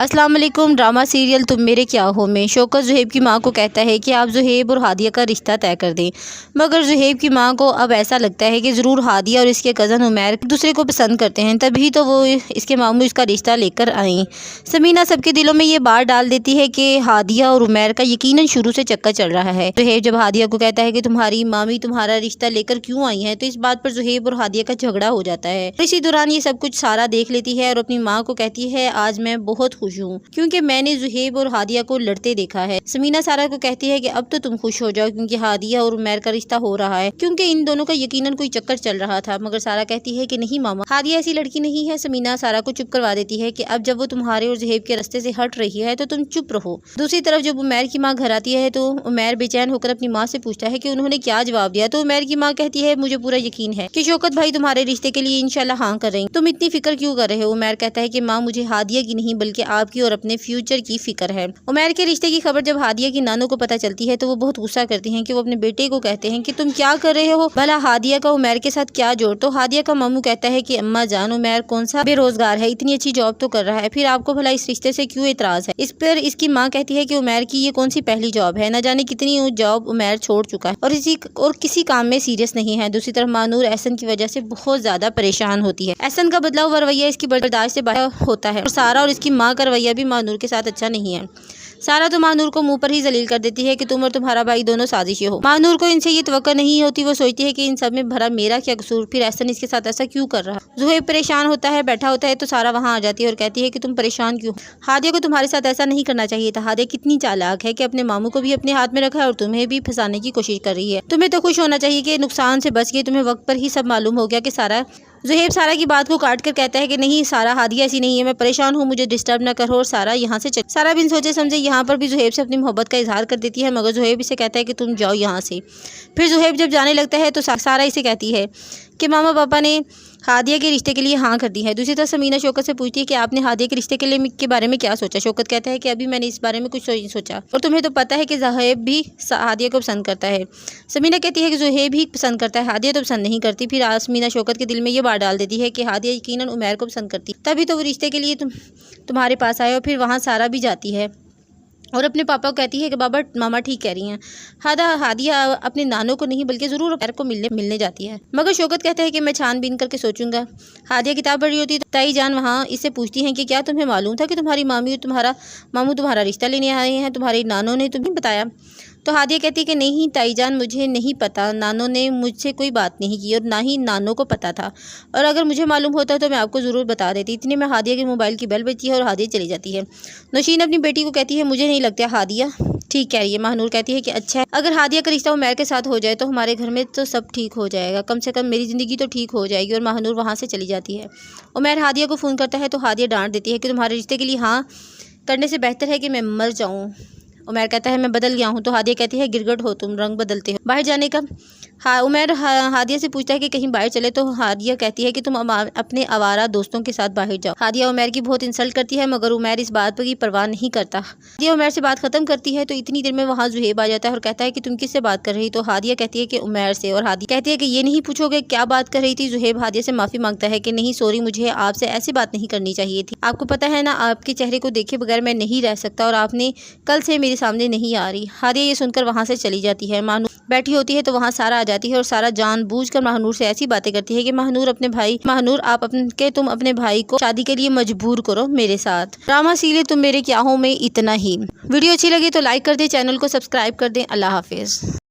अस्सलाम वालेकुम। Drama serial तुम मेरे क्या हो में शौकत ज़ुहैब की मां को कहता है कि आप ज़ुहैब और हादिया का रिश्ता तय कर दें, मगर ज़ुहैब की मां को अब ऐसा लगता है कि ज़रूर हादिया और इसके कज़न उमैर एक दूसरे को पसंद करते हैं, तभी तो वो इसके मामू इसका रिश्ता लेकर आएँ। समीना सबके दिलों में ये बात डाल देती है कि हादिया और उमैर का यकीनन शुरू से चक्कर चल रहा है। ज़ुहैब जब हादिया को कहता है कि तुम्हारी मामी तुम्हारा रिश्ता लेकर क्यों आई है, तो इस बात पर ज़ुहैब और हादिया का झगड़ा हो जाता है। इसी दौरान ये सब कुछ सारा देख लेती है और अपनी माँ को कहती है, आज मैं बहुत खुश हूँ क्योंकि मैंने ज़ुहैब और हादिया को लड़ते देखा है। समीना सारा को कहती है कि अब तो तुम खुश हो जाओ क्योंकि हादिया और उमैर का रिश्ता हो रहा है, क्योंकि इन दोनों का यकीनन कोई चक्कर चल रहा था। मगर सारा कहती है कि नहीं मामा, हादिया ऐसी लड़की नहीं है। समीना सारा को चुप करवा देती है कि अब जब वो तुम्हारे और ज़ुहैब के रास्ते से हट रही है तो तुम चुप रहो। दूसरी तरफ जब उमैर की माँ घर आती है तो उमैर बेचैन होकर अपनी माँ से पूछता है कि उन्होंने क्या जवाब दिया। तो उमैर की माँ कहती है, मुझे पूरा यकीन है कि शौकत भाई तुम्हारे रिश्ते के लिए इंशाल्लाह हाँ कर रहे हैं, तुम इतनी फिक्र क्यों कर रहे हो। उमैर कहता है कि माँ, मुझे हादिया की नहीं बल्कि आपकी और अपने फ्यूचर की फिक्र है। उमैर के रिश्ते की खबर जब हादिया की नानू को पता चलती है तो वो बहुत गुस्सा करती हैं कि वो अपने बेटे को कहते हैं कि तुम क्या कर रहे हो, भला हादिया का उमैर के साथ क्या जोड़। तो हादिया का मामू कहता है कि अम्मा जान, उमैर कौन सा बेरोजगार है, इतनी अच्छी जॉब तो कर रहा है, फिर आपको भला इस रिश्ते से क्यों एतराज है। इस पर इसकी माँ कहती है कि उमैर की ये कौन सी पहली जॉब है, न जाने कितनी जॉब उमैर छोड़ चुका है और किसी काम में सीरियस नहीं है। दूसरी तरफ मानूर एहसन की वजह से बहुत ज्यादा परेशान होती है। एहसन का बदलाव रवैया इसकी बर्दाश्त से बाहर होता है और सारा और इसकी माँ का रवैया भी मानूर के साथ अच्छा नहीं है। सारा तो मानूर को मुंह पर ही जलील कर देती है कि तुम और तुम्हारा भाई दोनों साजिशी हो। मानूर को इनसे ये तवक्को नहीं होती, वो सोचती है कि इन सब में भरा मेरा क्या कसूर, फिर एहसन इसके साथ ऐसा क्यों कर रहा है। ज़ुहैब परेशान होता है, बैठा होता है तो सारा वहाँ आ जाती है और कहती है कि तुम परेशान क्यों, हादिया को तुम्हारे साथ ऐसा नहीं करना चाहिए था। हादिया कितनी चालाक है कि अपने मामू को भी अपने हाथ में रखा है और तुम्हें भी फंसाने की कोशिश कर रही है। तुम्हें तो खुश होना चाहिए कि नुकसान से बच गई, तुम्हें वक्त पर ही सब मालूम हो गया कि सारा। ज़ुहैब सारा की बात को काट कर कहता है कि नहीं सारा, हादिया ऐसी नहीं है, मैं परेशान हूँ, मुझे डिस्टर्ब न करो और सारा यहाँ से चल। सारा बिन सोचे समझे यहाँ पर भी ज़ुहैब से अपनी मोहब्बत का इजहार कर देती है, मगर ज़ुहैब इसे कहता है कि तुम जाओ यहाँ से। फिर ज़ुहैब जब जाने लगता है तो सारा इसे कहती है कि मामा पापा ने हादिया के रिश्ते के लिए हाँ कर दी है। दूसरी तरफ समीना शौकत से पूछती है कि आपने हादिया के रिश्ते के बारे में क्या सोचा। शौकत कहता है कि अभी मैंने इस बारे में कुछ नहीं सोचा और तुम्हें तो पता है कि ज़ुहैब भी हादिया को पसंद करता है। समीना कहती है कि ज़ुहैब भी पसंद करता है, हादिया तो पसंद नहीं करती। फिर समीना शौकत के दिल में ये बात डाल देती है कि हादिया यकीनन उमैर को पसंद करती, तभी तो वो रिश्ते के लिए तुम्हारे पास आए। और फिर वहाँ सारा भी जाती है और अपने पापा को कहती है कि बाबा मामा ठीक कह रही हैं, हादिया अपने नानों को नहीं बल्कि ज़रूर उमैर को मिलने जाती है। मगर शौकत कहता है कि मैं छानबीन करके सोचूंगा। हादिया किताब पढ़ रही होती है तो ताई जान वहाँ इससे पूछती हैं कि क्या तुम्हें मालूम था कि तुम्हारी मामी और तुम्हारा मामू तुम्हारा रिश्ता लेने आए हैं, तुम्हारे नानों ने तुम्हें बताया। तो हादिया कहती है कि नहीं ताई जान, मुझे नहीं पता, नानों ने मुझसे कोई बात नहीं की और ना ही नानों को पता था, और अगर मुझे मालूम होता तो मैं आपको ज़रूर बता देती। इतने में हादिया के मोबाइल की बेल बजती है और हादिया चली जाती है। नौशीन अपनी बेटी को कहती है, मुझे नहीं लगता हादिया ठीक कह रही है। महानूर कहती है कि अच्छा है, अगर हादिया का रिश्ता उमैर के साथ हो जाए तो हमारे घर में तो सब ठीक हो जाएगा, कम से कम मेरी ज़िंदगी तो ठीक हो जाएगी। और महानूर वहाँ से चली जाती है। उमैर हादिया को फ़ोन करता है तो हादिया डांट देती है कि तुम्हारे रिश्ते के लिए हाँ करने से बेहतर है कि मैं मर जाऊँ। उमैर कहता है मैं बदल गया हूँ। तो हादिया कहती है गिरगट हो तुम, रंग बदलते हो। बाहर जाने का उमैर हादिया से पूछता है कि कहीं बाहर चले, तो हादिया कहती है कि तुम अपने आवारा दोस्तों के साथ बाहर जाओ। हादिया उमैर की बहुत इंसल्ट करती है, मगर उमैर इस बात की परवाह नहीं करता। हादिया उमैर से बात खत्म करती है तो इतनी देर में वहाँ ज़ुहैब आ जाता है और कहता है कि तुम किससे बात कर रही। तो हादिया कहती है कि उमैर से, और हादिया कहती है कि ये नहीं पूछोगे क्या बात कर रही थी। ज़ुहैब हादिया से माफ़ी मांगता है कि नहीं सॉरी, मुझे आपसे ऐसी बात नहीं करनी चाहिए थी, आपको पता है ना आपके चेहरे को देखे बगैर मैं नहीं रह सकता और आपने कल से मेरे सामने नहीं आ रही। हादिया ये सुनकर वहाँ से चली जाती है। महानूर बैठी होती है तो वहाँ सारा आ जाती है और सारा जानबूझकर महानूर से ऐसी बातें करती है कि महानूर आप तुम अपने भाई को शादी के लिए मजबूर करो मेरे साथ। ड्रामा सीरियल तुम मेरे क्या हो में इतना ही। वीडियो अच्छी लगी तो लाइक कर दें, चैनल को सब्सक्राइब कर दें। अल्लाह हाफिज़।